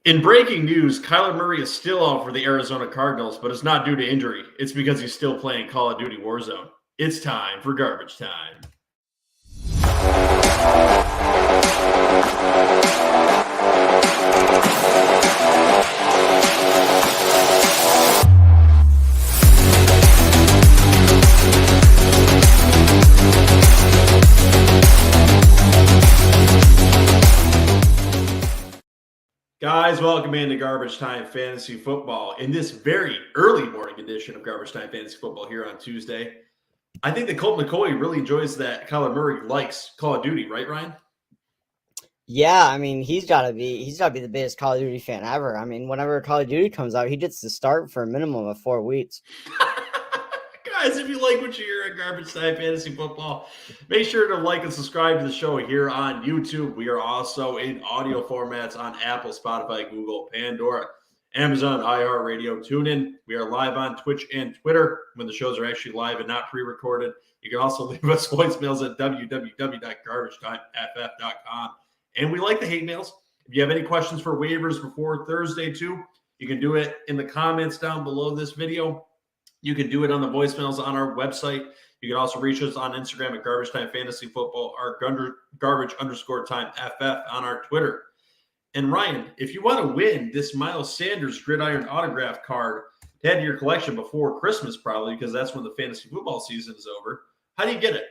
In breaking news, Kyler Murray is still out for the Arizona Cardinals, but it's not due to injury. It's because he's still playing Call of Duty Warzone. It's time for Garbage Time. Guys, welcome into Garbage Time Fantasy Football. In this very early morning edition of Garbage Time Fantasy Football here on Tuesday, I think that Colt McCoy really enjoys that Kyler Murray likes Call of Duty, right, Ryan? Yeah, I mean, he's got to be the biggest Call of Duty fan ever. I mean, whenever Call of Duty comes out, he gets to start for a minimum of 4 weeks. Guys, if you like what you hear at Garbage Time Fantasy Football, make sure to like and subscribe to the show here on YouTube. We are also in audio formats on Apple, Spotify, Google, Pandora, Amazon, iHeartRadio, TuneIn. We are live on Twitch and Twitter when the shows are actually live and not pre-recorded. You can also leave us voicemails at www.garbagetimeff.com. And we like the hate mails. If you have any questions for waivers before Thursday too, you can do it in the comments down below this video. You can do it on the voicemails on our website. You can also reach us on Instagram at Garbage Time Fantasy Football or Garbage_Time FF on our Twitter. And Ryan, if you want to win this Miles Sanders Gridiron autograph card to add to your collection before Christmas, probably because that's when the fantasy football season is over, how do you get it?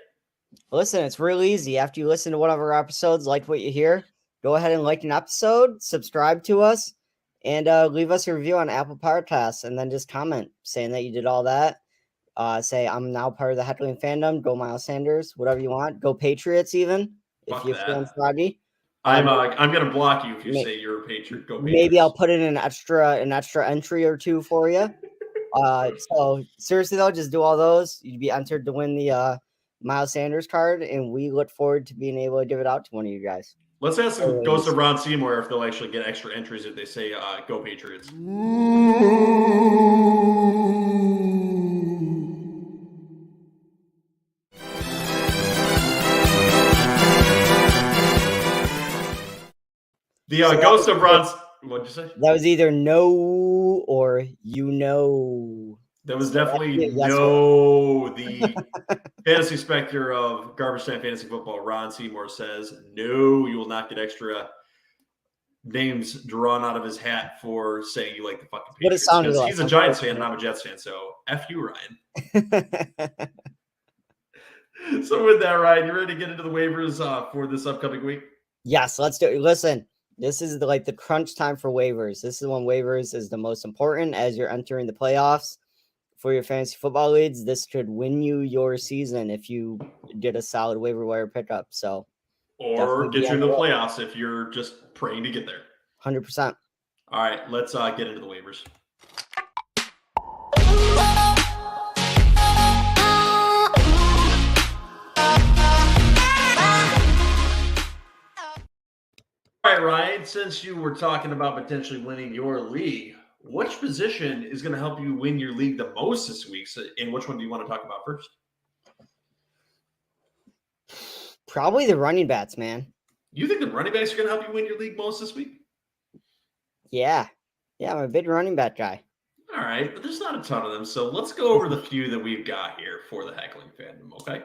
Listen, it's really easy. After you listen to one of our episodes, like what you hear, go ahead and like an episode, subscribe to us, and leave us a review on Apple Podcasts, and then just comment saying that you did all that. Say, I'm now part of the Heckling fandom. Go Miles Sanders, whatever you want. Go Patriots even, if you're feeling froggy. I'm going to block you if you say you're a Patriot. Go Patriots. Maybe I'll put in an extra entry or two for you. So seriously, though, just do all those. You'd be entered to win the Miles Sanders card, and we look forward to being able to give it out to one of you guys. Let's ask the Ghost of Ron Seymour if they'll actually get extra entries if they say go Patriots. The Ghost of Ron... What'd you say? That was either no or you know. That was definitely no. The fantasy specter of Garbage Time Fantasy Football, Ron Seymour, says, no, you will not get extra names drawn out of his hat for saying you like the fucking Patriots. Because he's a Giants fan and I'm a Jets fan, so F you, Ryan. So with that, Ryan, you ready to get into the waivers for this upcoming week? Yes, let's do it. Listen, this is the crunch time for waivers. This is when waivers is the most important as you're entering the playoffs. For your fantasy football leagues, this could win you your season if you did a solid waiver wire pickup. Or get you into the playoffs if you're just praying to get there. 100%. All right, let's get into the waivers. All right, Ryan, since you were talking about potentially winning your league, which position is going to help you win your league the most this week? And which one do you want to talk about first? Probably the running backs, man. You think the running backs are going to help you win your league most this week? Yeah. Yeah, I'm a big running back guy. All right, but there's not a ton of them. So let's go over the few that we've got here for the Heckling fandom, okay?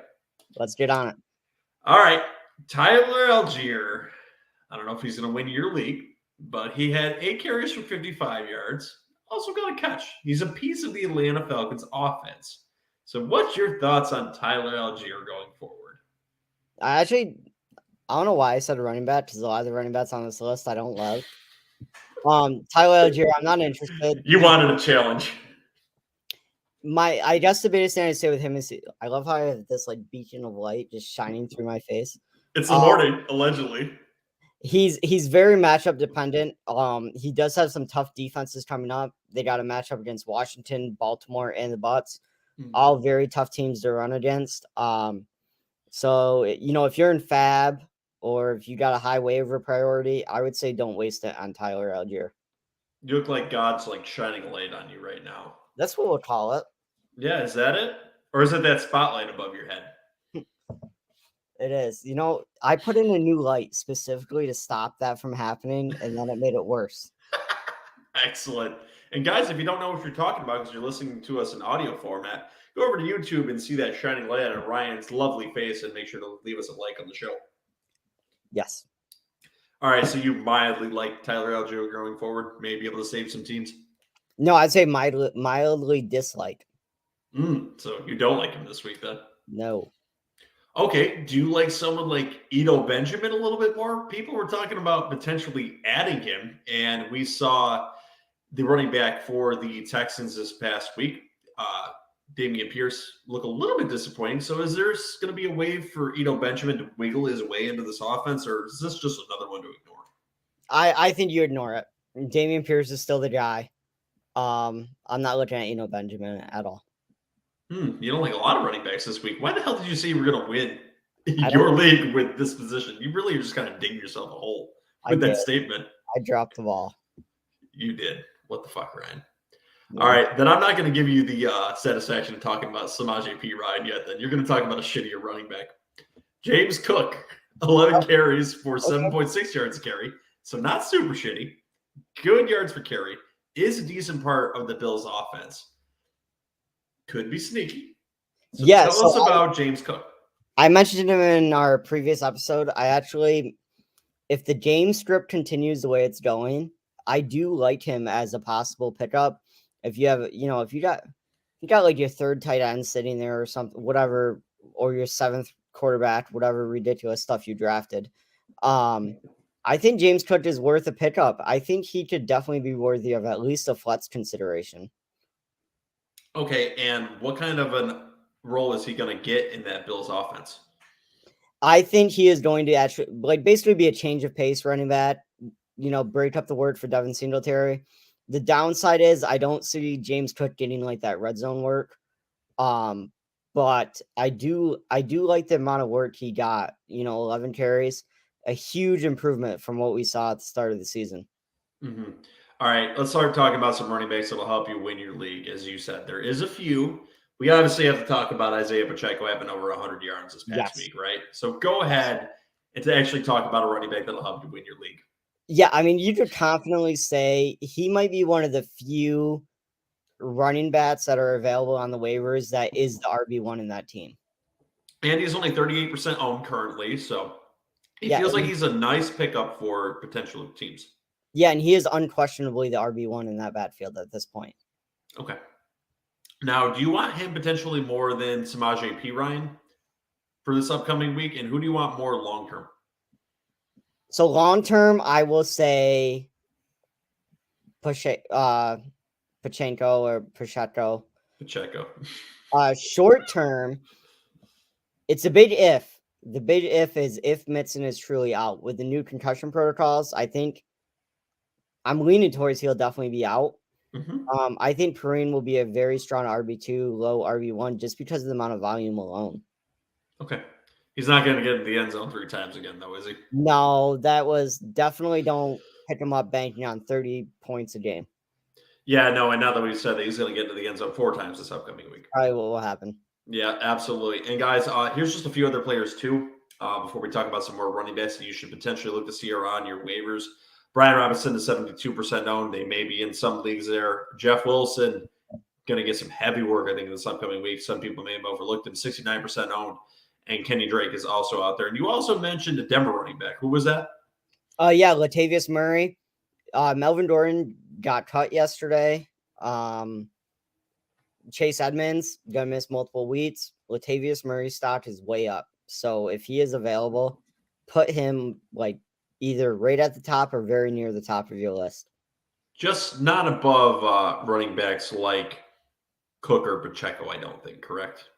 Let's get on it. All right, Tyler Algier. I don't know if he's going to win your league, but he had 8 carries for 55 yards. Also got a catch. He's a piece of the Atlanta Falcons offense. So what's your thoughts on Tyler Algier going forward? I don't know why I said a running back, because a lot of the running backs on this list I don't love. Tyler Algier, I'm not interested. You wanted a challenge. I guess the biggest thing I say with him is I love how I have this beacon of light just shining through my face. It's the morning, allegedly. He's very matchup dependent. He does have some tough defenses coming up. They got a matchup against Washington, Baltimore, and the Bucs. Mm-hmm. All very tough teams to run against. So if you're in Fab or if you got a high waiver priority, I would say don't waste it on Tyler Algier. You look like God's shining a light on you right now. That's what we'll call it. Yeah, is that it? Or is it that spotlight above your head? It is. I put in a new light specifically to stop that from happening, and then it made it worse. Excellent. And guys, if you don't know what you're talking about because you're listening to us in audio format, go over to YouTube and see that shining light on Ryan's lovely face and make sure to leave us a like on the show. Yes. All right, so you mildly like Tyler Algier going forward, may be able to save some teams? No, I'd say mildly dislike. So you don't like him this week then? No. Okay, do you like someone like Ito Benjamin a little bit more? People were talking about potentially adding him, and we saw the running back for the Texans this past week, Damian Pierce, look a little bit disappointing. So is there going to be a wave for Ito Benjamin to wiggle his way into this offense, or is this just another one to ignore? I think you ignore it. Damian Pierce is still the guy. I'm not looking at Ito Benjamin at all. You don't like a lot of running backs this week. Why the hell did you say you were going to win your league with this position? You really are just kind of digging yourself a hole with that statement. I dropped the ball. You did. What the fuck, Ryan? Yeah. All right, then I'm not going to give you the satisfaction of talking about Samaje P. Ryan yet. Then you're going to talk about a shittier running back. James Cook, 11 carries for 7.6 yards a carry. So not super shitty. Good yards per carry. Is a decent part of the Bills' offense. Could be sneaky. So tell us about James Cook. I mentioned him in our previous episode. If the game script continues the way it's going, I do like him as a possible pickup. If you have, if you got like your third tight end sitting there or something, whatever, or your seventh quarterback, whatever ridiculous stuff you drafted. I think James Cook is worth a pickup. I think he could definitely be worthy of at least a flex consideration. Okay, and what kind of a role is he going to get in that Bills offense? I think he is going to actually basically be a change of pace running back, break up the word for Devin Singletary. The downside is I don't see James Cook getting like that red zone work. But I do like the amount of work he got, 11 carries, a huge improvement from what we saw at the start of the season. Mm-hmm. All right, let's start talking about some running backs that will help you win your league. As you said, there is a few. We obviously have to talk about Isaiah Pacheco having over 100 yards this past week, right? So go ahead and to actually talk about a running back that'll help you win your league. Yeah, I mean, you could confidently say he might be one of the few running backs that are available on the waivers that is the RB1 in that team. And he's only 38% owned currently, so it feels like he's a nice pickup for potential teams. Yeah, and he is unquestionably the RB1 in that backfield at this point. Okay. Now, do you want him potentially more than Samaje P. Ryan for this upcoming week? And who do you want more long-term? So long-term, I will say Pacheco or Pacheco. Pacheco. Short-term, it's a big if. The big if is if Mixon is truly out. With the new concussion protocols, I think I'm leaning towards he'll definitely be out. Mm-hmm. I think Perrine will be a very strong RB2, low RB1, just because of the amount of volume alone. Okay. He's not going to get in the end zone 3 times again, though, is he? No, that was definitely don't pick him up banking on 30 points a game. Yeah, no, and now that we've said that he's going to get into the end zone 4 times this upcoming week. Probably what will happen. Yeah, absolutely. And guys, here's just a few other players too. Before we talk about some more running backs that you should potentially look to see are on your waivers. Brian Robinson is 72% owned. They may be in some leagues there. Jeff Wilson going to get some heavy work, I think, in this upcoming week. Some people may have overlooked him. 69% owned. And Kenny Drake is also out there. And you also mentioned a Denver running back. Who was that? Yeah, Latavius Murray. Melvin Gordon got cut yesterday. Chase Edmonds gonna miss multiple weeks. Latavius Murray's stock is way up. So if he is available, put him either right at the top or very near the top of your list. Just not above running backs like Cook or Pacheco, I don't think, correct?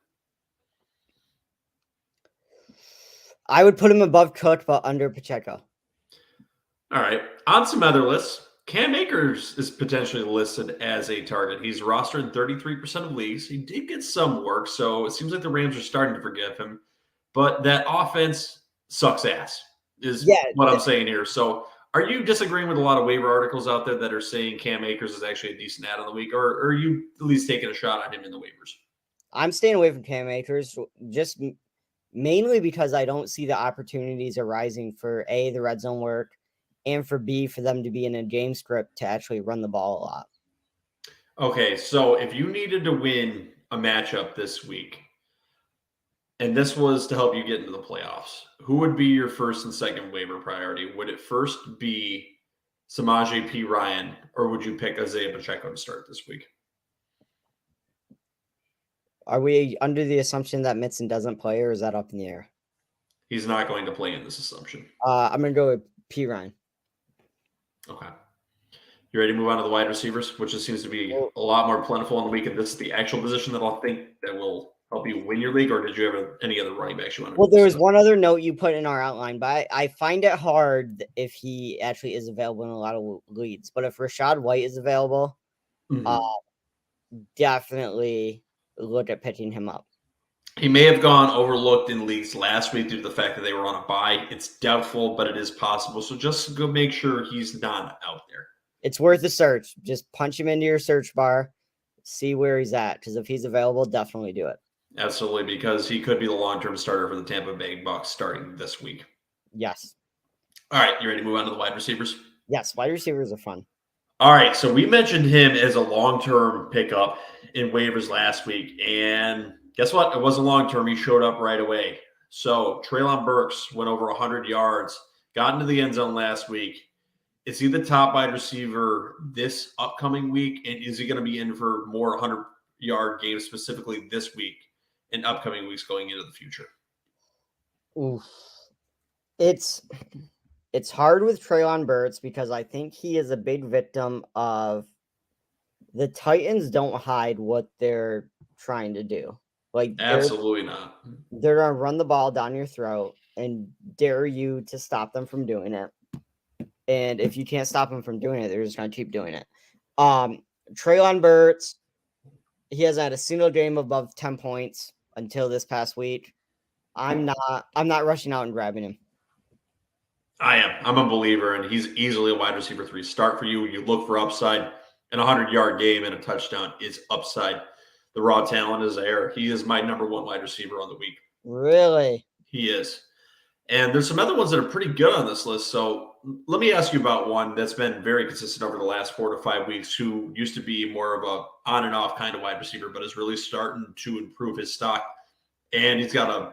I would put him above Cook, but under Pacheco. All right. On some other lists, Cam Akers is potentially listed as a target. He's rostered in 33% of leagues. He did get some work, so it seems like the Rams are starting to forgive him. But that offense sucks ass, is what I'm saying here. So are you disagreeing with a lot of waiver articles out there that are saying Cam Akers is actually a decent add on the week, or are you at least taking a shot on him in the waivers? I'm staying away from Cam Akers just mainly because I don't see the opportunities arising for the red zone work, and for B, for them to be in a game script to actually run the ball a lot. Okay, so if you needed to win a matchup this week, and this was to help you get into the playoffs, who would be your first and second waiver priority? Would it first be Samaje P. Ryan, or would you pick Isaiah Pacheco to start this week? Are we under the assumption that Mitson doesn't play, or is that up in the air? He's not going to play in this assumption. I'm going to go with P. Ryan. Okay. You ready to move on to the wide receivers, which just seems to be a lot more plentiful in the week, and this is the actual position that I'll think that will help you win your league, or did you have any other running backs you want to? Well, there was one other note you put in our outline, but I find it hard if he actually is available in a lot of leagues. But if Rachaad White is available, definitely look at picking him up. He may have gone overlooked in leagues last week due to the fact that they were on a bye. It's doubtful, but it is possible. So just go make sure he's not out there. It's worth a search. Just punch him into your search bar, see where he's at. Because if he's available, definitely do it. Absolutely, because he could be the long-term starter for the Tampa Bay Bucs starting this week. Yes. All right, you ready to move on to the wide receivers? Yes, wide receivers are fun. All right, so we mentioned him as a long-term pickup in waivers last week, and guess what? It wasn't long-term. He showed up right away. So Treylon Burks went over 100 yards, got into the end zone last week. Is he the top wide receiver this upcoming week, and is he going to be in for more 100-yard games specifically this week and upcoming weeks going into the future? Oof. It's hard with Treylon Burks because I think he is a big victim of the Titans don't hide what they're trying to do. Like Absolutely not. They're going to run the ball down your throat and dare you to stop them from doing it. And if you can't stop them from doing it, they're just going to keep doing it. Treylon Burks, he hasn't had a single game above 10 points until this past week. I'm not rushing out and grabbing him. I am. I'm a believer, and he's easily a wide receiver 3 start for you. You look for upside. An 100-yard game and a touchdown is upside. The raw talent is there. He is my number 1 wide receiver on the week. Really? He is. And there's some other ones that are pretty good on this list. So let me ask you about one that's been very consistent over the last 4 to 5 weeks, who used to be more of a on and off kind of wide receiver, but is really starting to improve his stock. And he's got a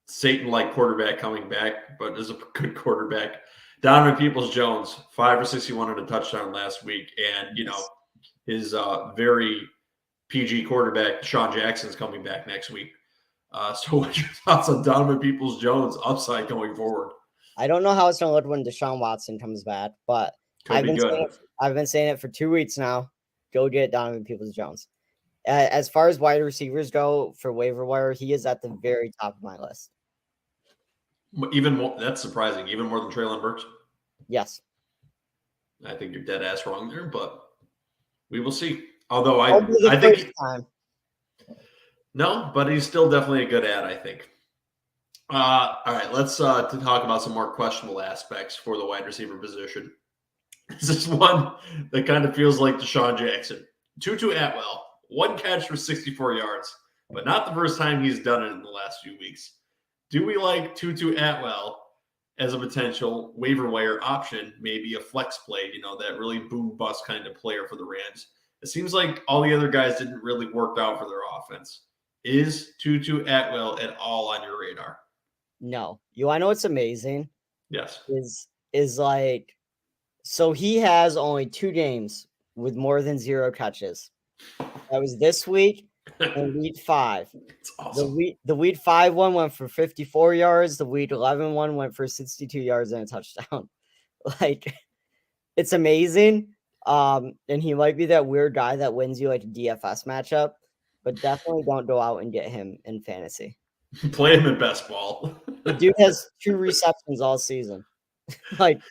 Satan-like quarterback coming back, but is a good quarterback. Donovan Peoples-Jones, 5 for 61 and a touchdown last week. And, his very PG quarterback, Deshaun Jackson's coming back next week. So what's your thoughts on Donovan Peoples-Jones' upside going forward? I don't know how it's going to look when Deshaun Watson comes back, but I've been saying it for 2 weeks now. Go get Donovan Peoples-Jones. As far as wide receivers go for waiver wire, he is at the very top of my list. Even more, that's surprising. Even more than Treylon Burks? Yes. I think you're dead ass wrong there, but we will see. Although I think no, but he's still definitely a good ad, I think. All right, let's talk about some more questionable aspects for the wide receiver position. This is one that kind of feels like Deshaun Jackson. Tutu Atwell, 1 catch for 64 yards, but not the first time he's done it in the last few weeks. Do we like Tutu Atwell as a potential waiver wire option, maybe a flex play, that really boom bust kind of player for the Rams? It seems like all the other guys didn't really work out for their offense. Is Tutu Atwell at all on your radar? No. I know what's amazing? Yes. Is like, so he has only 2 games with more than 0 catches. That was this week and week 5. It's awesome. The week 5 one went for 54 yards. The week 11 one went for 62 yards and a touchdown. Like, it's amazing. And he might be that weird guy that wins you like a DFS matchup, but definitely don't go out and get him in fantasy. Play him in best ball. The dude has 2 receptions all season. Like,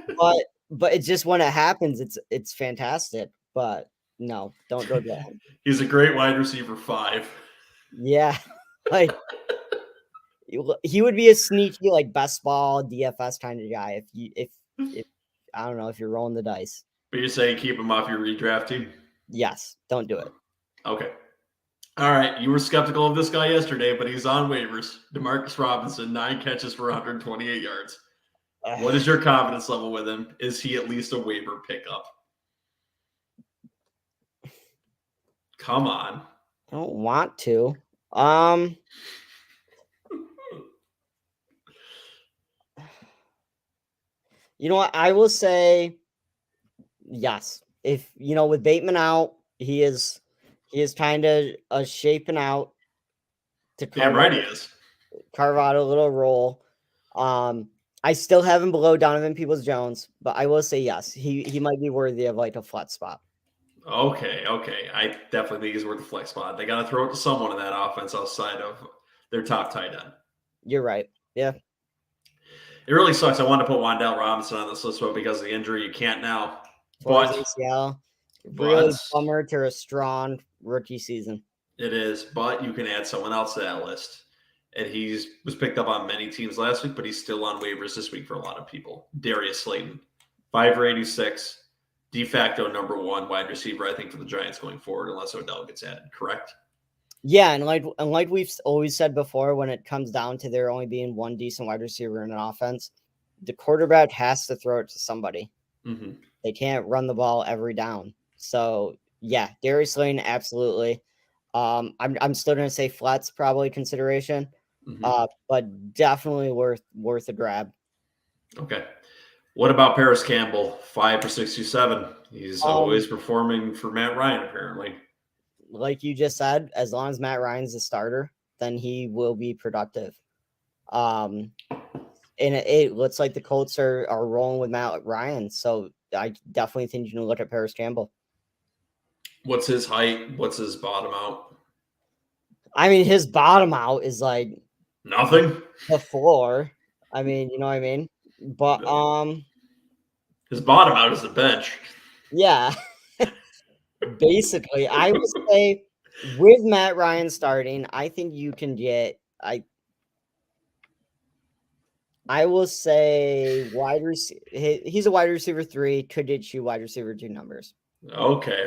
but it's just when it happens, it's fantastic. But no, don't go get him. He's a great wide receiver 5. Yeah, like he would be a sneaky like best ball DFS kind of guy if I don't know if you're rolling the dice. But you're saying keep him off your redraft team? Yes, don't do it. Okay. All right. You were skeptical of this guy yesterday, but he's on waivers. Demarcus Robinson, 9 catches for 128 yards. What is your confidence level with him? Is he at least a waiver pickup? Come on. I don't want to. You know what? I will say yes. If with Bateman out, he is kind of shaping out to Damn right he is. carve out a little role. I still have him below Donovan Peoples-Jones, but I will say yes, he might be worthy of like a flat spot. Okay. I definitely think he's worth a flex spot. They got to throw it to someone in that offense outside of their top tight end. You're right. Yeah. It really sucks. I wanted to put Wan'Dale Robinson on this list, but because of the injury, you can't now. But ACL, really bummer to a strong rookie season. It is, but you can add someone else to that list. And he was picked up on many teams last week, but he's still on waivers this week for a lot of people. Darius Slayton, 5'86", de facto number 1 wide receiver, I think, for the Giants going forward, unless Odell gets added. Correct? Yeah, and like we've always said before, when it comes down to there only being one decent wide receiver in an offense, the quarterback has to throw it to somebody. Mm-hmm. They can't run the ball every down. So yeah, Darius Slayton, absolutely. I'm still gonna say flat's probably consideration, but definitely worth a grab. Okay. What about Paris Campbell? 5 for 67. He's always performing for Matt Ryan, apparently. Like you just said, as long as Matt Ryan's the starter, then he will be productive. And it looks like the Colts are rolling with Matt Ryan, so I definitely think you can look at Paris Campbell. What's his height? What's his bottom out? I mean, his bottom out is like nothing. The floor. I mean, you know what I mean? But his bottom out is the bench. Yeah. Basically, I would say with Matt Ryan starting, I think you can get I will say wide receiver. He's a wide receiver 3. Could get you wide receiver 2 numbers. Okay.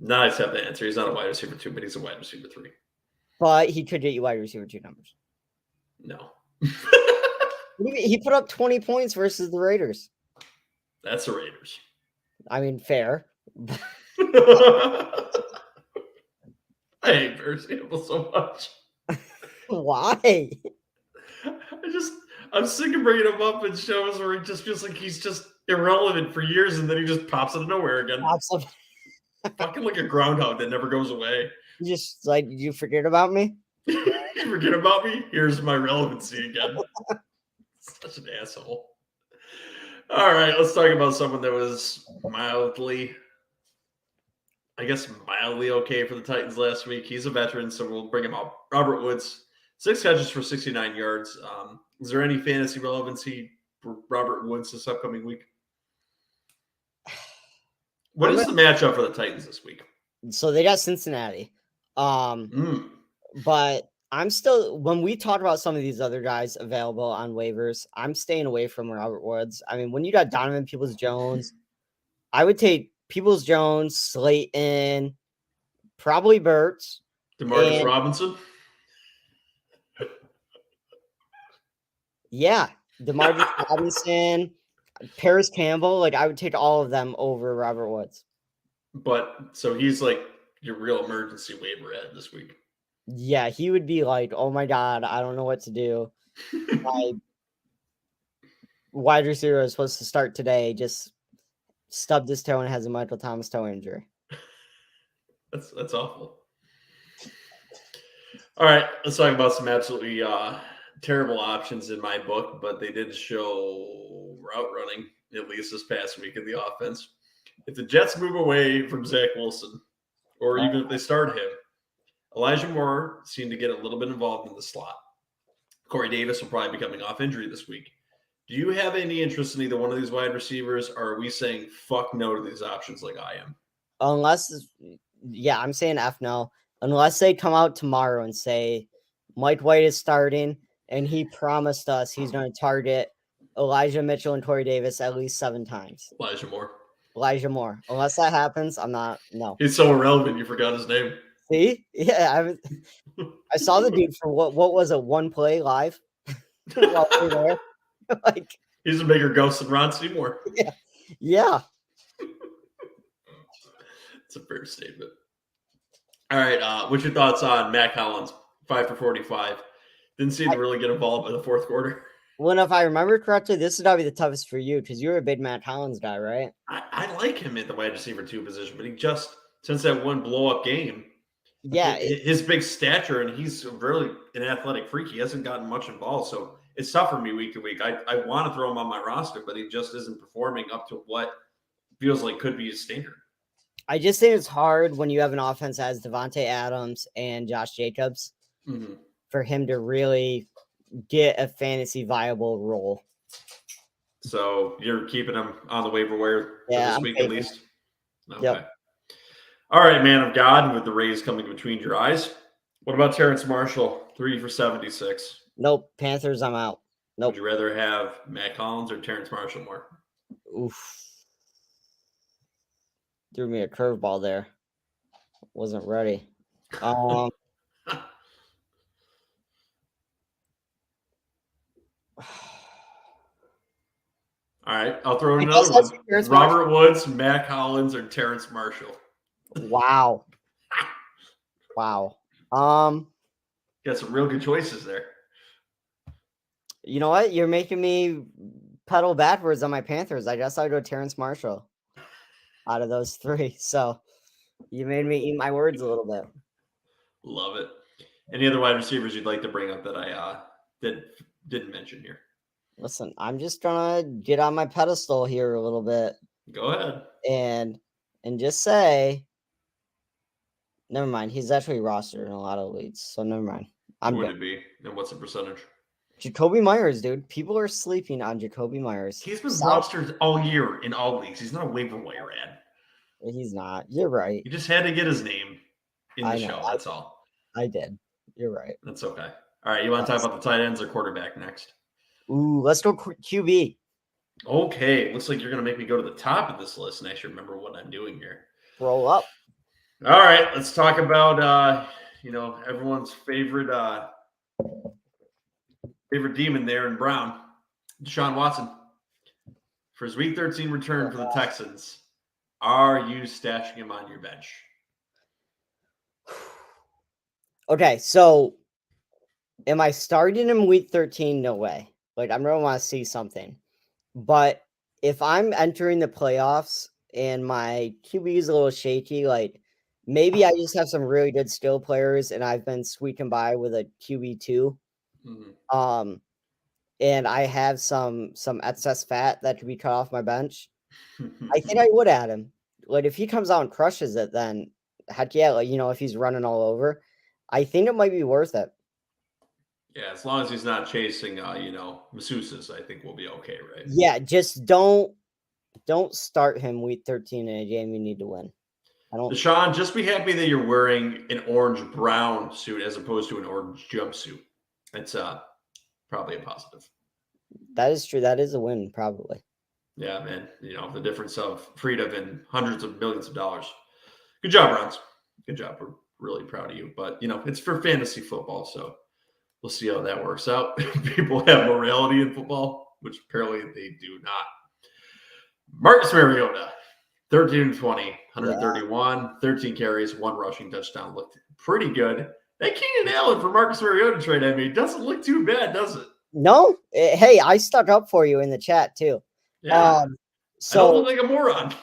Now I just have the answer. He's not a wide receiver 2, but he's a wide receiver 3. But he could get you wide receiver 2 numbers. No. He put up 20 points versus the Raiders. That's the Raiders. I mean, fair. I hate Paris Campbell so much. Why? I'm sick of bringing him up in shows where it just feels like he's just irrelevant for years, and then he just pops out of nowhere again. Fucking like a groundhog that never goes away. You just you forget about me? You forget about me? Here's my relevancy again. Such an asshole. All right, let's talk about someone that was mildly okay for the Titans last week. He's a veteran, so we'll bring him up. Robert Woods, 6 catches for 69 yards. Is there any fantasy relevancy for Robert Woods this upcoming week? What is the matchup for the Titans this week? So they got Cincinnati. But I'm still, when we talk about some of these other guys available on waivers, I'm staying away from Robert Woods. I mean, when you got Donovan Peoples-Jones, I would take Peoples-Jones, Slayton, probably Burks. Demarcus Robinson? Yeah, Demarcus Robinson, Paris Campbell. I would take all of them over Robert Woods. But, so he's like your real emergency waiver ad this week. Yeah, he would be like, oh my God, I don't know what to do. My wide receiver is supposed to start today, just stubbed his toe and has a Michael Thomas toe injury. That's awful. All right, let's talk about some absolutely terrible options in my book, but they did show route running, at least this past week in the offense. If the Jets move away from Zach Wilson, or even if they start him, Elijah Moore seemed to get a little bit involved in the slot. Corey Davis will probably be coming off injury this week. Do you have any interest in either one of these wide receivers, or are we saying fuck no to these options like I am? I'm saying F no. Unless they come out tomorrow and say Mike White is starting and he promised us he's going to target Elijah Mitchell and Corey Davis at least 7 times. Elijah Moore. Unless that happens, I'm not. No. He's so irrelevant, you forgot his name. See? Yeah, I saw the dude for what was it? 1 play live while we were there. Like, he's a bigger ghost than Ron Seymour. yeah. It's a fair statement. All right, what's your thoughts on Matt Collins? 5 for 45. Didn't seem to really get involved in the fourth quarter. Well, if I remember correctly, this is gotta be the toughest for you because you're a big Matt Collins guy, right? I like him at the wide receiver 2 position, but he just, since that one blow-up game, Yeah, his big stature, and he's really an athletic freak. He hasn't gotten much involved, so it's tough for me week to week. I want to throw him on my roster, but he just isn't performing up to what feels like could be his standard. I just think it's hard when you have an offense as Devontae Adams and Josh Jacobs for him to really get a fantasy viable role. So you're keeping him on the waiver wire for this week at least? Okay. Yep. All right, man of God, with the Rays coming between your eyes. What about Terrence Marshall? 3 for 76. Nope. Panthers, I'm out. Nope. Would you rather have Matt Collins or Terrence Marshall more? Oof. Threw me a curveball there. Wasn't ready. All right, I'll throw in another one. Robert Woods, Matt Collins, or Terrence Marshall? Wow. Wow. Got some real good choices there. You know what? You're making me pedal backwards on my Panthers. I guess I'll go Terrence Marshall out of those 3. So you made me eat my words a little bit. Love it. Any other wide receivers you'd like to bring up that I didn't mention here? Listen, I'm just gonna get on my pedestal here a little bit. Go ahead. And just say, never mind. He's actually rostered in a lot of leagues, so never mind. What would it be? And what's the percentage? Jacoby Myers, dude. People are sleeping on Jacoby Myers. He's been rostered all year in all leagues. He's not a waiver wire ad. He's not. You're right. You just had to get his name in the show. That's all. I did. You're right. That's okay. All right. You want to talk about the tight ends or quarterback next? Ooh, let's go QB. Okay. Looks like you're going to make me go to the top of this list, and I should remember what I'm doing here. Roll up. All right. Let's talk about, everyone's favorite demon there in Brown, Deshuan Watson. For his week 13 return for the Texans, are you stashing him on your bench? Okay, so am I starting him week 13? No way. Like, I'm going to want to see something. But if I'm entering the playoffs and my QB is a little shaky, like, maybe I just have some really good skill players and I've been squeaking by with a QB2. And I have some excess fat that could be cut off my bench. I think I would add him. Like, if he comes out and crushes it, then heck yeah, like, if he's running all over, I think it might be worth it. Yeah, as long as he's not chasing, masseuses, I think we'll be okay, right? Yeah, just don't start him week 13 in a game you need to win. Deshaun, just be happy that you're wearing an orange-brown suit as opposed to an orange jumpsuit. It's probably a positive. That is true. That is a win, probably. Yeah, man. The difference of freedom and hundreds of millions of dollars. Good job, Browns. Good job. We're really proud of you. But, it's for fantasy football, so we'll see how that works out. People have morality in football, which apparently they do not. Marcus Mariota, 13-20, 131, 13 carries, 1 rushing touchdown. Looked pretty good. That Keenan Allen for Marcus Mariota trade I made doesn't look too bad, does it? No. Hey, I stuck up for you in the chat, too. Yeah. So I don't look like a moron.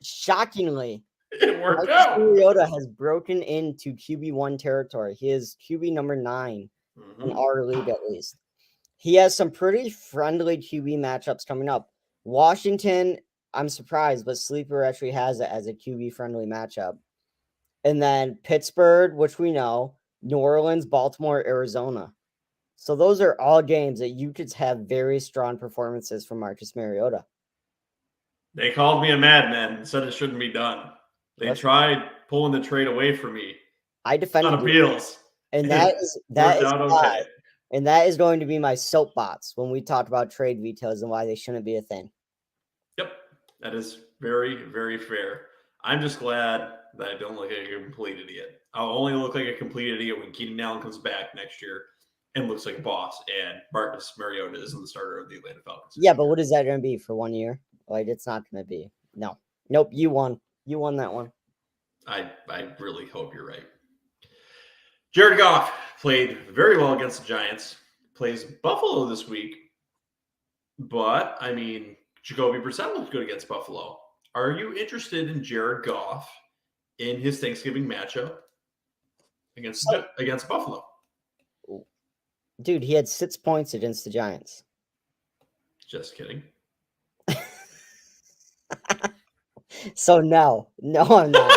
Shockingly, it worked out. Mariota has broken into QB1 territory. He is QB number 9 in our league, at least. He has some pretty friendly QB matchups coming up. Washington, I'm surprised, but Sleeper actually has it as a QB-friendly matchup. And then Pittsburgh, which we know, New Orleans, Baltimore, Arizona. So those are all games that you could have very strong performances from Marcus Mariota. They called me a madman and said it shouldn't be done. They tried pulling the trade away from me. I defended on appeals. And that is okay. And that is going to be my soapbox when we talk about trade vetoes and why they shouldn't be a thing. Yep. That is very, very fair. I'm just glad that I don't look like a complete idiot. I'll only look like a complete idiot when Keenan Allen comes back next year and looks like a boss. And Marcus Mariota isn't the starter of the Atlanta Falcons. Yeah, but what is that going to be for 1 year? Like, it's not going to be. No. Nope, you won. You won that one. I really hope you're right. Jared Goff played very well against the Giants. Plays Buffalo this week. But, I mean, Jacoby Brissett looked good against Buffalo. Are you interested in Jared Goff in his Thanksgiving matchup against Buffalo? Dude, he had 6 points against the Giants. Just kidding. So no, I'm not.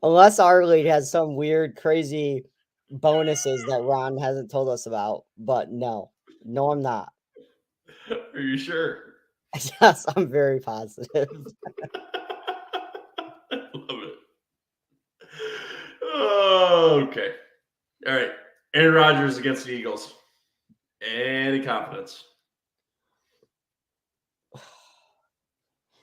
Unless our league has some weird, crazy bonuses that Ron hasn't told us about. But no, I'm not. Are you sure? Yes, I'm very positive. I love it. Oh, okay. All right. Aaron Rodgers against the Eagles. Any confidence?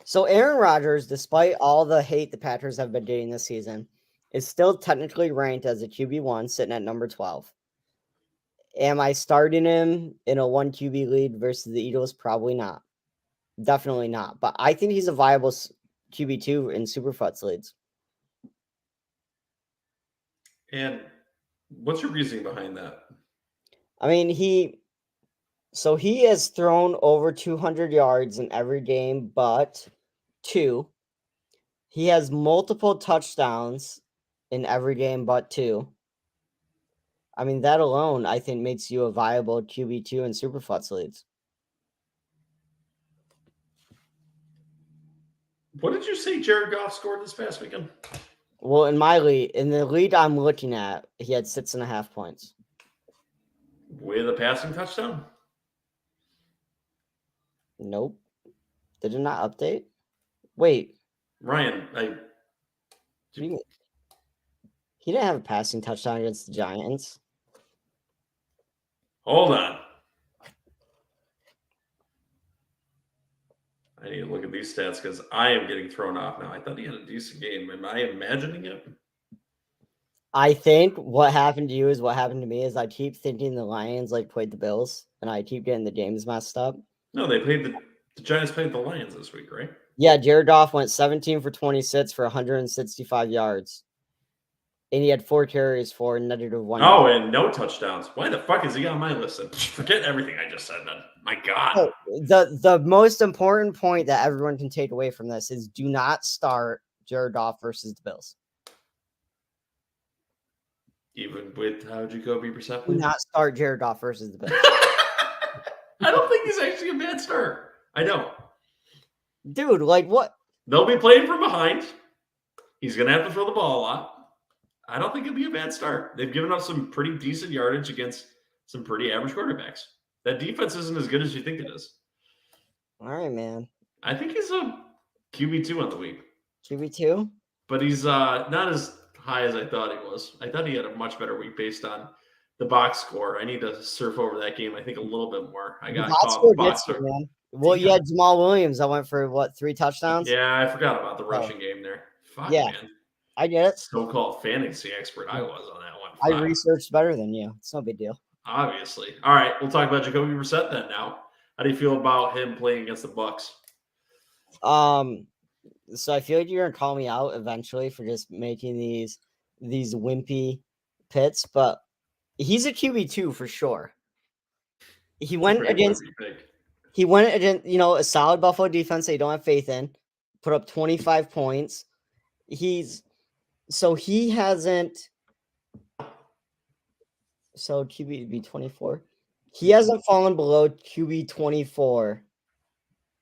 So Aaron Rodgers, despite all the hate the Patriots have been getting this season, is still technically ranked as a QB1, sitting at number 12. Am I starting him in a 1 QB lead versus the Eagles? Probably not. Definitely not. But I think he's a viable QB2 in Superflex leagues. And what's your reasoning behind that? I mean, he has thrown over 200 yards in every game, but 2. He has multiple touchdowns in every game, but 2. I mean, that alone, I think, makes you a viable QB2 in Superflex leagues. What did you say Jared Goff scored this past weekend? Well, in the lead I'm looking at, he had 6.5 points. With a passing touchdown? Nope. Did it not update? Wait. Ryan, He didn't have a passing touchdown against the Giants. Hold on. I need to look at these stats because I am getting thrown off now. I thought he had a decent game. Am I imagining it? I think what happened to you is what happened to me is I keep thinking the Lions played the Bills and I keep getting the games messed up. No, they played the Giants played the Lions this week, right? Yeah, Jared Goff went 17 for 26 for 165 yards. And he had 4 carries for -1 Oh, yard. and no touchdowns. Why the fuck is he on my list? Forget everything I just said then. My God. The most important point that everyone can take away from this is do not start Jared Goff versus the Bills. Even with how Jacoby Brissett Do played? not start Jared Goff versus the Bills. I don't think he's actually a bad start. I don't. Dude, what? They'll be playing from behind. He's going to have to throw the ball a lot. I don't think it'd be a bad start. They've given up some pretty decent yardage against some pretty average quarterbacks. That defense isn't as good as you think it is. All right, man. I think he's a QB2 on the week. QB2? But he's not as high as I thought he was. I thought he had a much better week based on the box score. I need to surf over that game, I think, a little bit more. I got caught with box score. Man. Well, you had Jamal Williams. I went for, 3 touchdowns? Yeah, I forgot about the rushing game there. Fuck, yeah, man. I get it. So-called fantasy expert I was on that one. I researched better than you. It's no big deal. Obviously. All right, we'll talk about Jacoby Brissett then now. How do you feel about him playing against the Bucs? So I feel like you're gonna call me out eventually for just making these wimpy picks, but he's a QB2 for sure. He went against a solid Buffalo defense that you don't have faith in, put up 25 points. QB be 24. He hasn't fallen below QB 24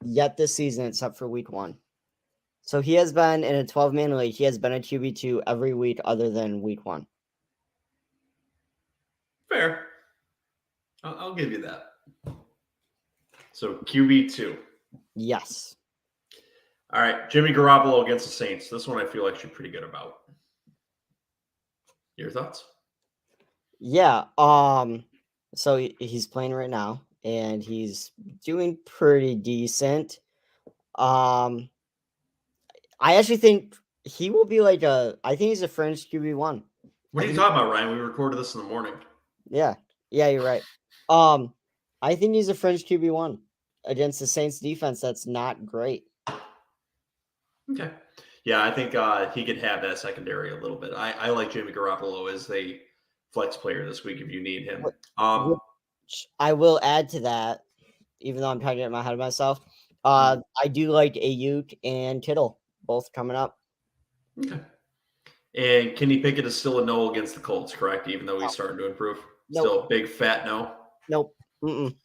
yet this season, except for week 1. So he has been in a 12-man league. He has been a QB2 every week other than week 1. Fair. I'll give you that. So QB2. Yes. All right, Jimmy Garoppolo against the Saints. This one I feel like you're pretty good about. Your thoughts? Yeah. So he's playing right now, and he's doing pretty decent. I actually think he will be like I think he's a fringe QB1. What are you talking about, Ryan? We recorded this in the morning. Yeah, you're right. I think he's a fringe QB1 against the Saints defense. That's not great. Okay. Yeah, I think he could have that secondary a little bit. I like Jimmy Garoppolo as a flex player this week if you need him. I will add to that, even though I'm trying to get my head of myself. I do like Ayuk and Kittle both coming up. Okay. And Kenny Pickett is still a no against the Colts, correct? Even though he's starting to improve. Nope. Still a big fat no. Nope. Mm-mm.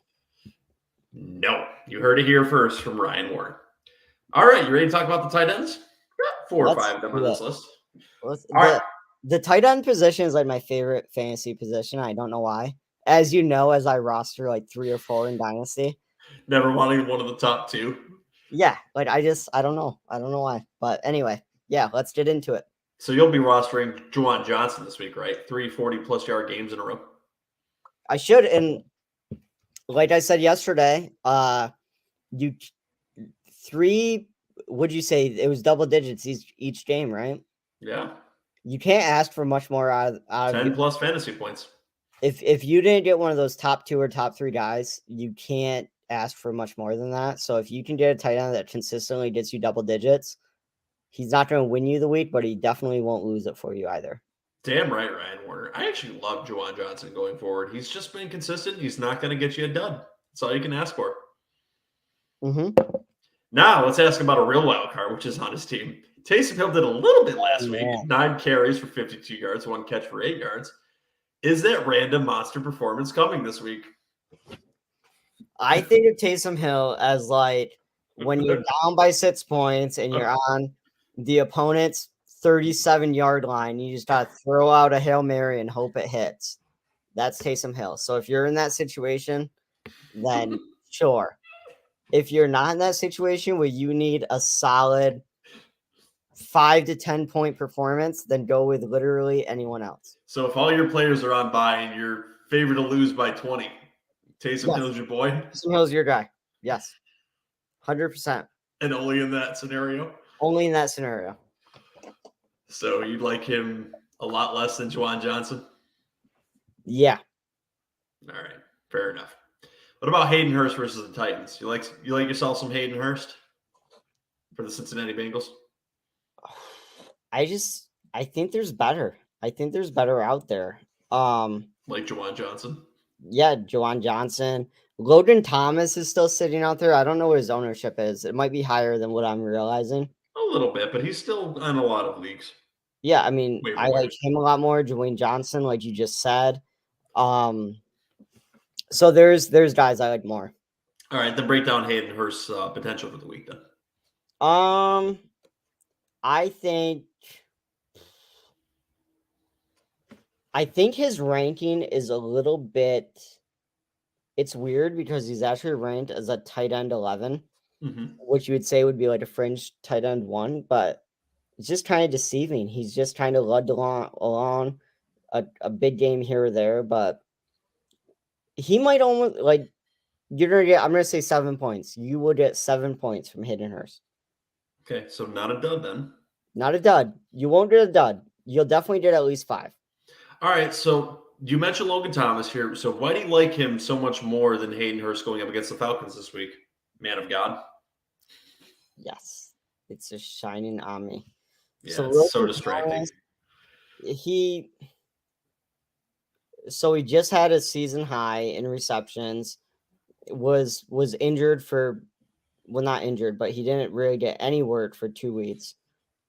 No. You heard it here first from Ryan Warren. All right, you ready to talk about the tight ends? Got 4 or 5 of them on this list. The tight end position is like my favorite fantasy position. I don't know why. As you know, as I roster like 3 or 4 in Dynasty. Never wanting one of the top 2. Yeah, like I don't know. I don't know why. But anyway, yeah, let's get into it. So you'll be rostering Jawan Johnson this week, right? 3 40-plus yard games in a row. I should, and like I said yesterday, would you say it was double digits each game, right? Yeah. You can't ask for much more out of 10 plus fantasy points. If you didn't get one of those top 2 or top 3 guys, you can't ask for much more than that. So if you can get a tight end that consistently gets you double digits, he's not going to win you the week, but he definitely won't lose it for you either. Damn right, Ryan Warner. I actually love Jawan Johnson going forward. He's just been consistent. He's not going to get you a dud. That's all you can ask for. Mm-hmm. Now, let's ask about a real wild card, which is on his team. Taysom Hill did a little bit last week. 9 carries for 52 yards, 1 catch for 8 yards. Is that random monster performance coming this week? I think of Taysom Hill as like when you're down by 6 points and you're on the opponent's 37-yard line, you just got to throw out a Hail Mary and hope it hits. That's Taysom Hill. So if you're in that situation, then sure. If you're not in that situation where you need a solid 5 to 10 point performance, then go with literally anyone else. So if all your players are on bye and you're favored to lose by 20, Taysom Hill's your boy? Taysom Hill's your guy. Yes. 100%. And only in that scenario? Only in that scenario. So you'd like him a lot less than Jawan Johnson? Yeah. All right. Fair enough. What about Hayden Hurst versus the Titans? You like yourself some Hayden Hurst for the Cincinnati Bengals? I think there's better. I think there's better out there. Like Jawan Johnson? Yeah, Jawan Johnson. Logan Thomas is still sitting out there. I don't know what his ownership is. It might be higher than what I'm realizing. A little bit, but he's still in a lot of leagues. Yeah, I mean, I like him a lot more. Jawan Johnson, like you just said. So there's guys I like more. All right, then break down Hayden Hurst's potential for the week then. I think his ranking is a little bit. It's weird because he's actually ranked as a tight end 11, which you would say would be like a fringe tight end 1, but it's just kind of deceiving. He's just kind of led along a big game here or there, but he might almost like you're gonna get. I'm gonna say 7 points. You will get 7 points from Hayden Hurst. Okay, so not a dud then. Not a dud. You won't get a dud. You'll definitely get at least 5. All right, so you mentioned Logan Thomas here. So why do you like him so much more than Hayden Hurst going up against the Falcons this week? Man of God. Yes, it's just shining on me. Yeah, so it's so distracting. Thomas, he just had a season high in receptions. Was injured for, well, not injured, but he didn't really get any work for 2 weeks.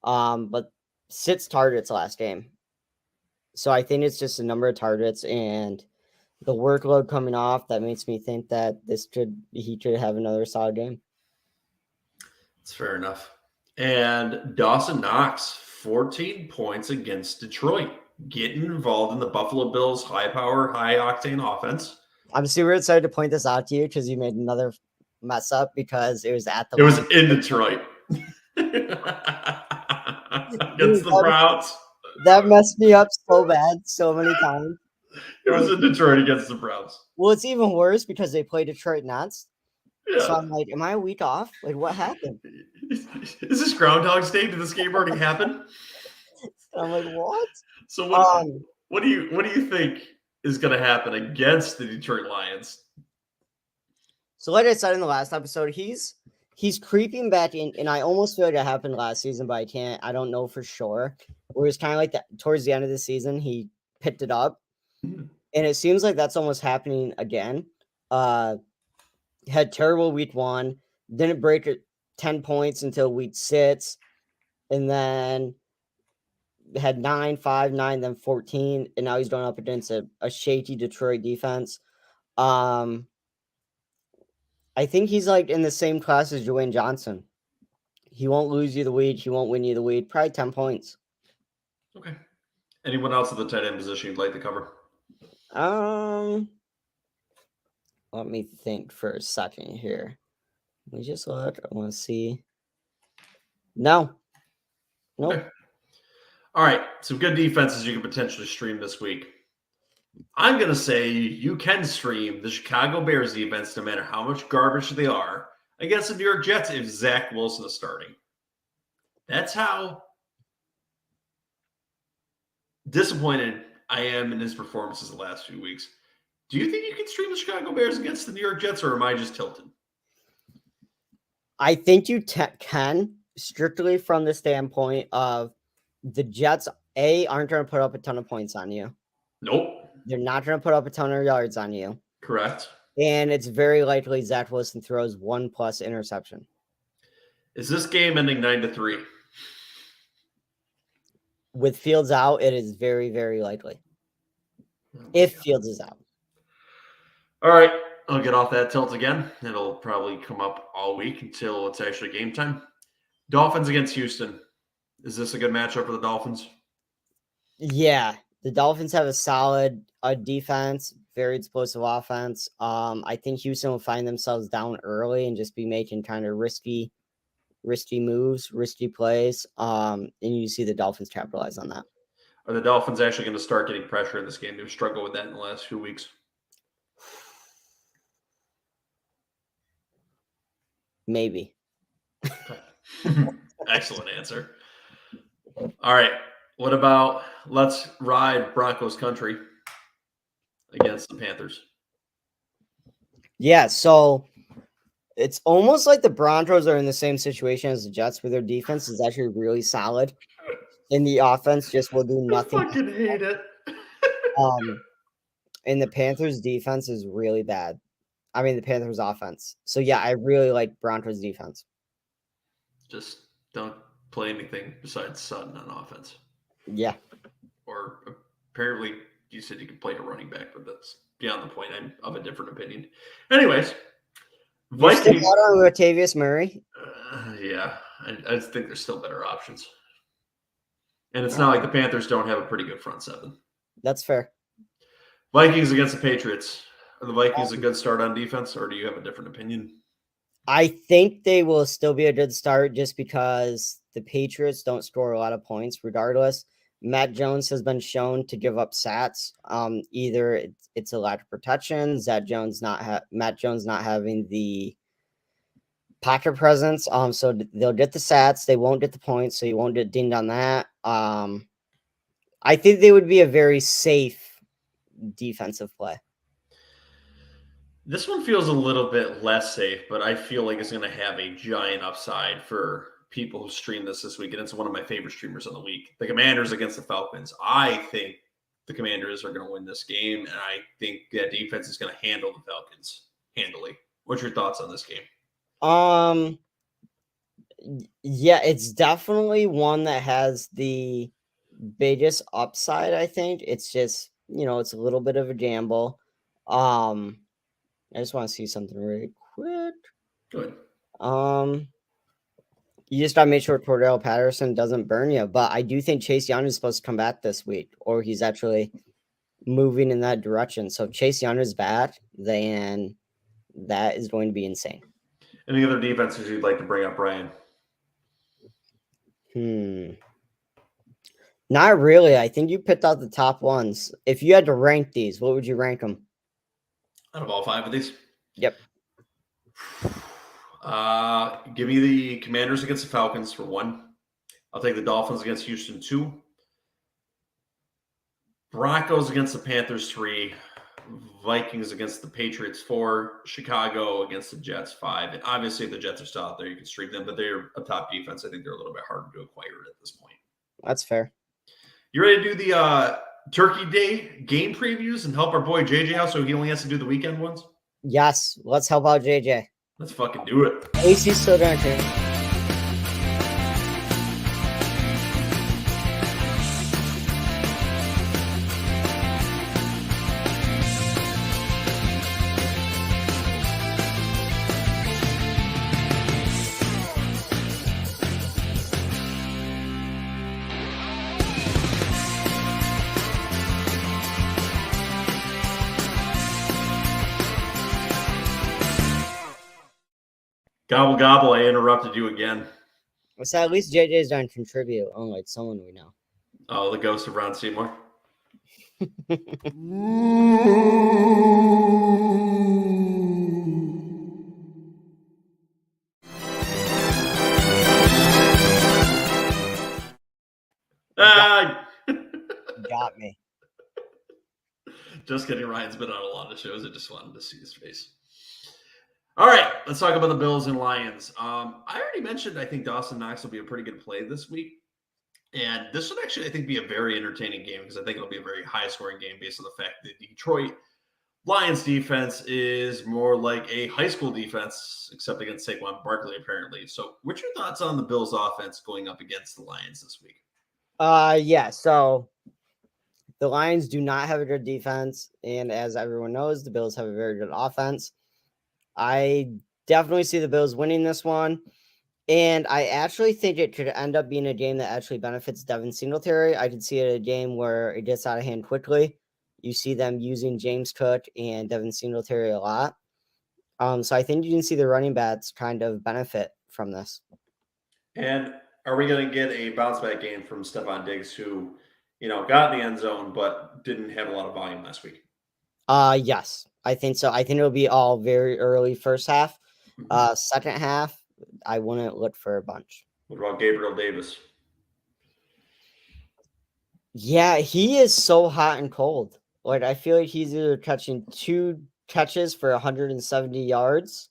But 6 targets last game. So I think it's just a number of targets and the workload coming off that makes me think that he could have another solid game. That's fair enough. And Dawson Knox, 14 points against Detroit, getting involved in the Buffalo Bills' high-power, high-octane offense. I'm super excited to point this out to you because you made another mess up because it was at the. It was in Detroit against the Browns. That messed me up so bad so many times. It was in Detroit against the Browns. Well, it's even worse because they play Detroit next. Yeah. So I'm like, am I a week off? Like, what happened? Is this Groundhog's Day? Did this game already happen? And I'm like, what? So what do you think is going to happen against the Detroit Lions? So like I said in the last episode, he's creeping back in, and I almost feel like it happened last season, but I don't know for sure. Where it's kind of like that towards the end of the season, he picked it up. Mhm. And it seems like that's almost happening again. Had terrible week 1, didn't break it 10 points until week 6, and then had 9, 5, 9, then 14, and now he's going up against a shaky Detroit defense. I think he's like in the same class as Jawan Johnson. He won't lose you the week. He won't win you the week. Probably 10 points. Okay. Anyone else at the tight end position you'd like to cover? Let me think for a second here. Let me just look. I want to see. No. Nope. Okay. All right. Some good defenses you can potentially stream this week. I'm going to say you can stream the Chicago Bears defense no matter how much garbage they are against the New York Jets if Zach Wilson is starting. That's how disappointed I am in his performances the last few weeks. Do you think you can stream the Chicago Bears against the New York Jets, or am I just tilted? I think you can, strictly from the standpoint of the Jets, aren't going to put up a ton of points on you. Nope. They're not going to put up a ton of yards on you. Correct. And it's very likely Zach Wilson throws 1+ interception. Is this game ending 9-3? With Fields out, it is very, very likely. If Fields is out. All right. I'll get off that tilt again. It'll probably come up all week until it's actually game time. Dolphins against Houston. Is this a good matchup for the Dolphins? Yeah. The Dolphins have a solid defense, very explosive offense. I think Houston will find themselves down early and just be making kind of risky moves, risky plays. And you see the Dolphins capitalize on that. Are the Dolphins actually going to start getting pressure in this game? They've struggled with that in the last few weeks. Maybe. Excellent answer. All right. What about let's ride Broncos country against the Panthers? Yeah, so it's almost like the Broncos are in the same situation as the Jets, where their defense is actually really solid, and the offense just will do nothing. I fucking hate it. And the Panthers' defense is really bad. I mean, the Panthers' offense. So yeah, I really like Broncos' defense. Just don't play anything besides Sutton on offense. Yeah. Or apparently you said you could play a running back, but that's beyond the point. I'm of a different opinion. Anyways, Vikings. On Latavius Murray? Yeah. I just think there's still better options. And it's not like the Panthers don't have a pretty good front seven. That's fair. Vikings against the Patriots. Are the Vikings a good start on defense, or do you have a different opinion? I think they will still be a good start just because the Patriots don't score a lot of points regardless. Matt Jones has been shown to give up sats. Either it's a lack of protection, Matt Jones not having the pocket presence. So they'll get the sats, they won't get the points, so you won't get dinged on that. I think they would be a very safe defensive play. This one feels a little bit less safe, but I feel like it's going to have a giant upside for people who stream this week. And it's one of my favorite streamers of the week. The Commanders against the Falcons. I think the Commanders are going to win this game, and I think that defense is going to handle the Falcons handily. What's your thoughts on this game? Yeah, it's definitely one that has the biggest upside, I think. It's just, it's a little bit of a gamble. I just want to see something really quick. Good. You just got to make sure Cordell Patterson doesn't burn you. But I do think Chase Young is supposed to come back this week, or he's actually moving in that direction. So if Chase Young is back, then that is going to be insane. Any other defenses you'd like to bring up, Brian? Not really. I think you picked out the top ones. If you had to rank these, what would you rank them? Out of all 5 of these? Yep. Give me the Commanders against the Falcons for 1. I'll take the Dolphins against Houston 2. Broncos against the Panthers 3. Vikings against the Patriots 4. Chicago against the Jets 5. And obviously, if the Jets are still out there, you can stream them, but they're a top defense. I think they're a little bit harder to acquire at this point. That's fair. You ready to do the Turkey Day game previews and help our boy JJ out so he only has to do the weekend ones? Yes, let's help out JJ. Let's fucking do it. At least he's still doing it. Gobble, gobble. I interrupted you again. So at least JJ's done contribute, unlike someone we know. Oh, the ghost of Ron Seymour. Got me. Just kidding. Ryan's been on a lot of shows. I just wanted to see his face. All right, let's talk about the Bills and Lions. I already mentioned I think Dawson Knox will be a pretty good play this week. And this would actually, I think, be a very entertaining game because I think it'll be a very high-scoring game based on the fact that Detroit Lions defense is more like a high school defense, except against Saquon Barkley, apparently. So what's your thoughts on the Bills offense going up against the Lions this week? Yeah, so the Lions do not have a good defense. And as everyone knows, the Bills have a very good offense. I definitely see the Bills winning this one. And I actually think it could end up being a game that actually benefits Devin Singletary. I could see it a game where it gets out of hand quickly. You see them using James Cook and Devin Singletary a lot. So I think you can see the running backs kind of benefit from this. And are we going to get a bounce back game from Stephon Diggs, who, got in the end zone, but didn't have a lot of volume last week? Yes, I think so. I think it'll be all very early first half. Second half, I wouldn't look for a bunch. What about Gabriel Davis? Yeah, he is so hot and cold. Like, I feel like he's either catching 2 catches for 170 yards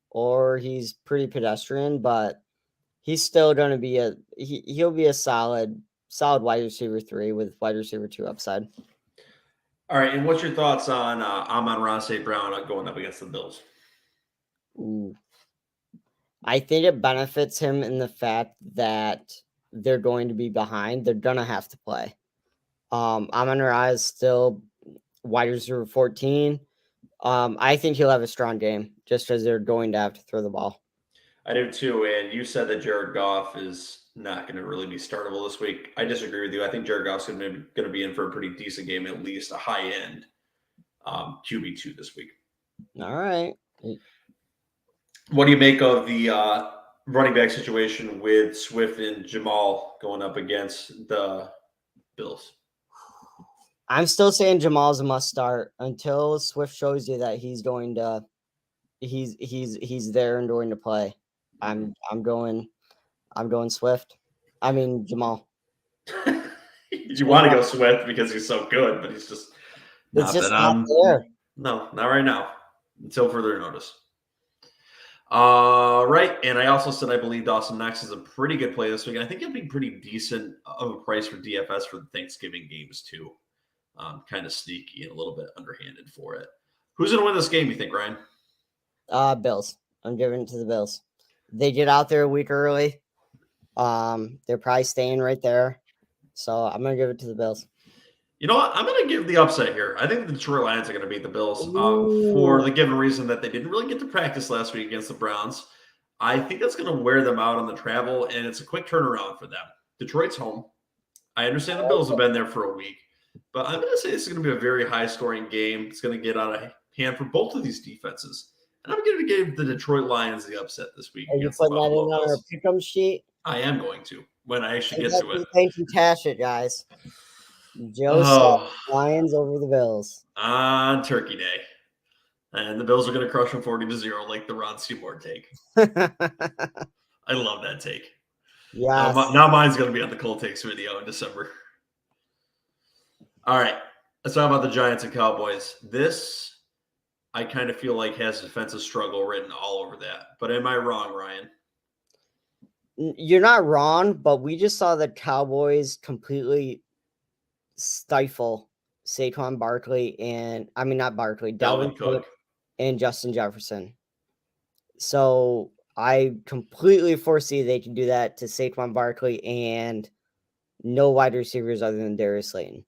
or he's pretty pedestrian, but he's still going to be he'll be a solid wide receiver 3 with wide receiver 2 upside. All right, and what's your thoughts on Amon-Ra St. Brown going up against the Bills? Ooh. I think it benefits him in the fact that they're going to be behind. They're going to have to play. Amon-Ra is still wide receiver 14. I think he'll have a strong game just because they're going to have to throw the ball. I do too. And you said that Jared Goff is not going to really be startable this week. I disagree with you. I think Jared Goff's going to be in for a pretty decent game, at least a high-end QB2 this week. All right. What do you make of the running back situation with Swift and Jamal going up against the Bills? I'm still saying Jamal's a must start until Swift shows you that he's going to he's there and going to play. I'm going Swift. I mean Jamal. You want to go Swift because he's so good, but he's just not there. No, not right now. Until further notice. Right, and I also said I believe Dawson Knox is a pretty good play this week. I think it'll be pretty decent of a price for DFS for the Thanksgiving games too. Kind of sneaky and a little bit underhanded for it. Who's going to win this game, you think, Ryan? Bills. I'm giving it to the Bills. They get out there a week early. They're probably staying right there. So I'm going to give it to the Bills. You know what? I'm going to give the upset here. I think the Detroit Lions are going to beat the Bills for the given reason that they didn't really get to practice last week against the Browns. I think that's going to wear them out on the travel, and it's a quick turnaround for them. Detroit's home. I understand the Bills have been there for a week, but I'm going to say this is going to be a very high-scoring game. It's going to get out of hand for both of these defenses. And I'm going to give the Detroit Lions the upset this week. Are you putting that in on our pick-em sheet? I am going to when I actually get to it. Thank you, cash it, guys. Joe said Lions over the Bills on Turkey Day. And the Bills are going to crush them 40-0 like the Ron Seymour take. I love that take. Yes. Now mine's going to be on the Cold Takes video in December. All right. Let's talk about the Giants and Cowboys. This, I kind of feel like, has defensive struggle written all over that. But am I wrong, Ryan? You're not wrong, but we just saw the Cowboys completely stifle Saquon Barkley Dalvin Cook and Justin Jefferson. So I completely foresee they can do that to Saquon Barkley and no wide receivers other than Darius Slayton.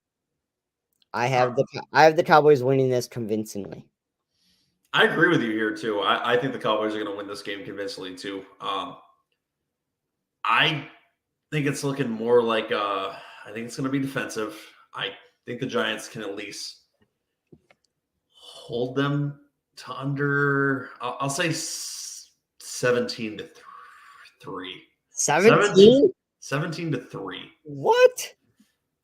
I have the Cowboys winning this convincingly. I agree with you here too. I think the Cowboys are going to win this game convincingly too. I think it's looking more like I think it's going to be defensive. I think the Giants can at least hold them to under. I'll say 17-3. 17? 17-3. What?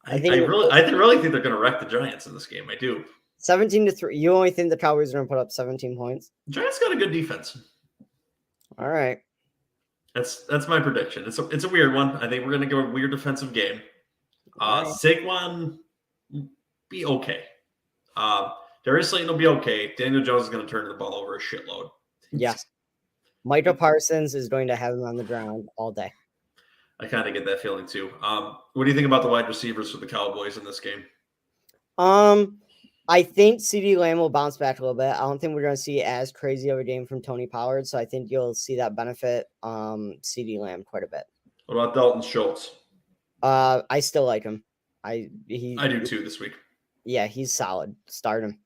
I really think they're going to wreck the Giants in this game. I do. 17-3. You only think the Cowboys are going to put up 17 points? The Giants got a good defense. All right. That's my prediction. It's a weird one. I think we're going to go a weird defensive game. Right. Saquon be okay. Darius Slayton will be okay. Daniel Jones is going to turn the ball over a shitload. Yes. Micah Parsons is going to have him on the ground all day. I kind of get that feeling too. What do you think about the wide receivers for the Cowboys in this game? I think CeeDee Lamb will bounce back a little bit. I don't think we're going to see as crazy of a game from Tony Pollard, so I think you'll see that benefit CeeDee Lamb quite a bit. What about Dalton Schultz? I still like him. I do too this week. Yeah, he's solid. Start him.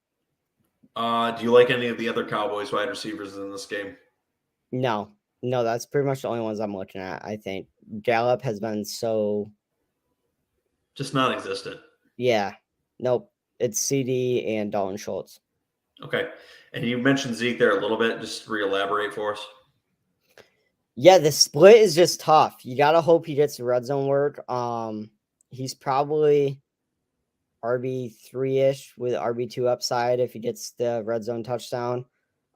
Do you like any of the other Cowboys wide receivers in this game? No, that's pretty much the only ones I'm looking at. I think Gallup has been so just non-existent. Yeah. Nope. It's CD and Dalton Schultz. Okay. And you mentioned Zeke there a little bit. Just re-elaborate for us. Yeah, the split is just tough. You gotta hope he gets the red zone work. He's probably RB3-ish with RB2 upside if he gets the red zone touchdown.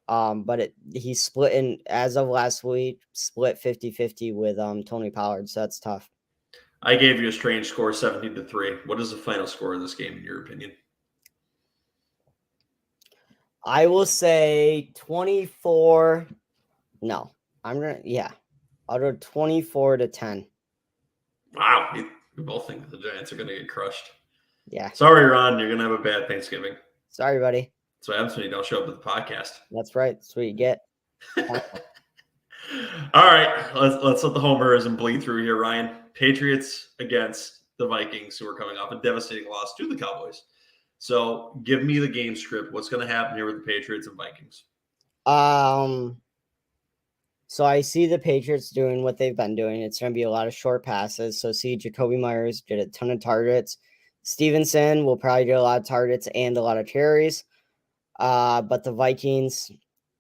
But he's splitting as of last week, split 50-50 with Tony Pollard, so that's tough. I gave you a strange score, 17-3. What is the final score of this game, in your opinion? I will say 24. No, I'll go 24-10. Wow, we both think the Giants are going to get crushed. Yeah. Sorry, Ron, you're going to have a bad Thanksgiving. Sorry, buddy. That's what happens when you don't show up at the podcast. That's right. That's what you get. All right, let's let the homerism bleed through here, Ryan. Patriots against the Vikings, who are coming off a devastating loss to the Cowboys. So give me the game script. What's going to happen here with the Patriots and Vikings? So I see the Patriots doing what they've been doing. It's going to be a lot of short passes. So see Jacoby Myers get a ton of targets. Stevenson will probably get a lot of targets and a lot of carries. But the Vikings,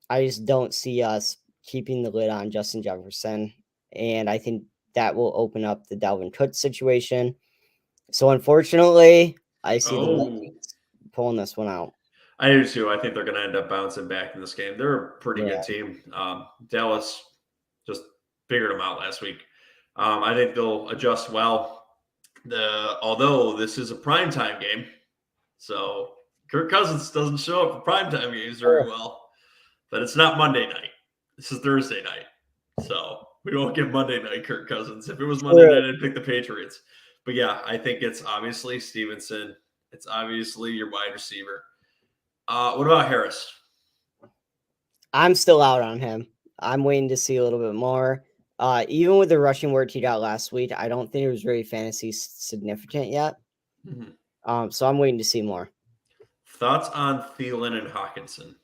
I just don't see us keeping the lid on Justin Jefferson. And I think that will open up the Dalvin Cook situation. So unfortunately, I see the Vikings pulling this one out. I do too. I think they're going to end up bouncing back in this game. They're a pretty good team. Dallas just figured them out last week. I think they'll adjust well. Although this is a primetime game, so Kirk Cousins doesn't show up for primetime games very well. But it's not Monday night. This is Thursday night. So we won't give Monday night Kirk Cousins. If it was Monday night, I'd pick the Patriots. But yeah, I think it's obviously Stevenson. It's obviously your wide receiver. What about Harris? I'm still out on him. I'm waiting to see a little bit more. Even with the rushing work he got last week, I don't think it was really fantasy significant yet. Mm-hmm. So I'm waiting to see more. Thoughts on Thielen and Hawkinson?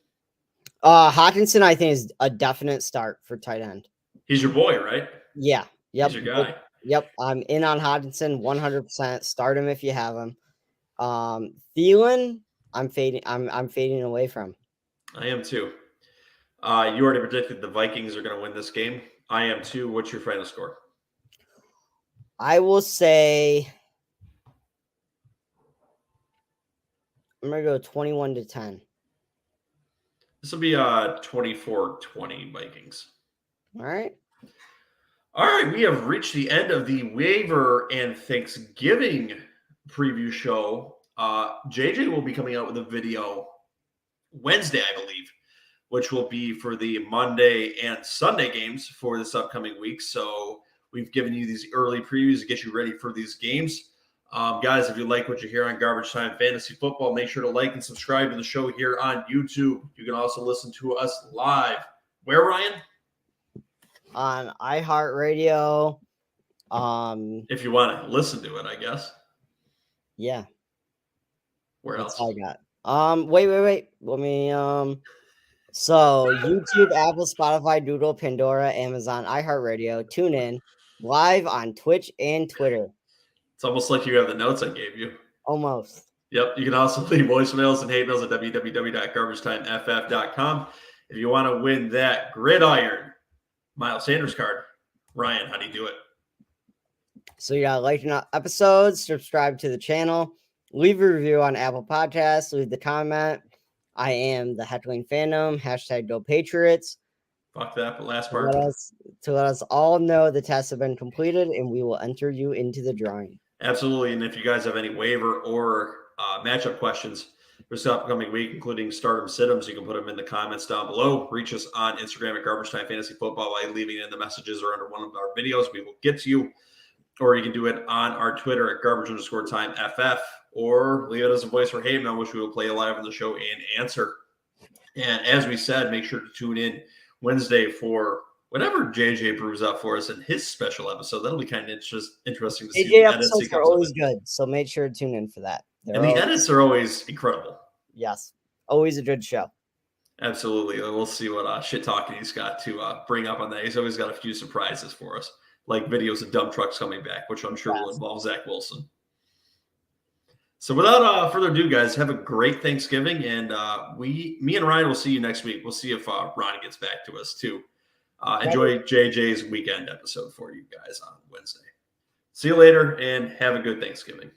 Hawkinson, I think, is a definite start for tight end. He's your boy, right? Yeah. Yep. He's your guy. Yep. I'm in on Hawkinson 100%. Start him if you have him. Thielen, I'm fading away from. I am too. You already predicted the Vikings are going to win this game. I am too. What's your final score? I will say I'm going to go 21-10. This will be 24-20 Vikings. All right. All right, we have reached the end of the waiver and Thanksgiving preview show. JJ will be coming out with a video Wednesday, I believe, which will be for the Monday and Sunday games for this upcoming week. So we've given you these early previews to get you ready for these games. Guys, if you like what you hear on Garbage Time Fantasy Football, make sure to like and subscribe to the show here on YouTube. You can also listen to us live. Where, Ryan? On iHeartRadio. If you want to listen to it, I guess. Yeah. Where That's else? all I got. Wait. Let me so YouTube, Apple, Spotify, Doodle, Pandora, Amazon, iHeartRadio, TuneIn, live on Twitch and Twitter. It's almost like you have the notes I gave you. Almost. Yep. You can also leave voicemails and hate mails at www.garbagetimef.com. If you want to win that Gridiron Miles Sanders card, Ryan, how do you do it? So you gotta like episodes, subscribe to the channel, leave a review on Apple Podcasts, leave the comment. I am the Heckling Phantom, #Go Patriots. Fuck that, but last part. To let us all know the tests have been completed and we will enter you into the drawing. Absolutely. And if you guys have any waiver or matchup questions for this upcoming week, including stardom situms, you can put them in the comments down below. Reach us on Instagram at Garbage Time Fantasy Football by leaving in the messages or under one of our videos. We will get to you. Or you can do it on our Twitter at garbage_time_FF, or leave it as a voice for hate mail, which we will play live on the show and answer. And as we said, make sure to tune in Wednesday for whatever JJ brews up for us in his special episode. That'll be kind of interesting to see. JJ episodes are always good, so make sure to tune in for that. And the edits are always incredible. Yes, always a good show. Absolutely. We'll see what shit talking he's got to bring up on that. He's always got a few surprises for us, like videos of dump trucks coming back, which I'm sure will involve Zach Wilson. So without further ado, guys, have a great Thanksgiving. And me and Ryan will see you next week. We'll see if Ronnie gets back to us too. Enjoy JJ's weekend episode for you guys on Wednesday. See you later and have a good Thanksgiving.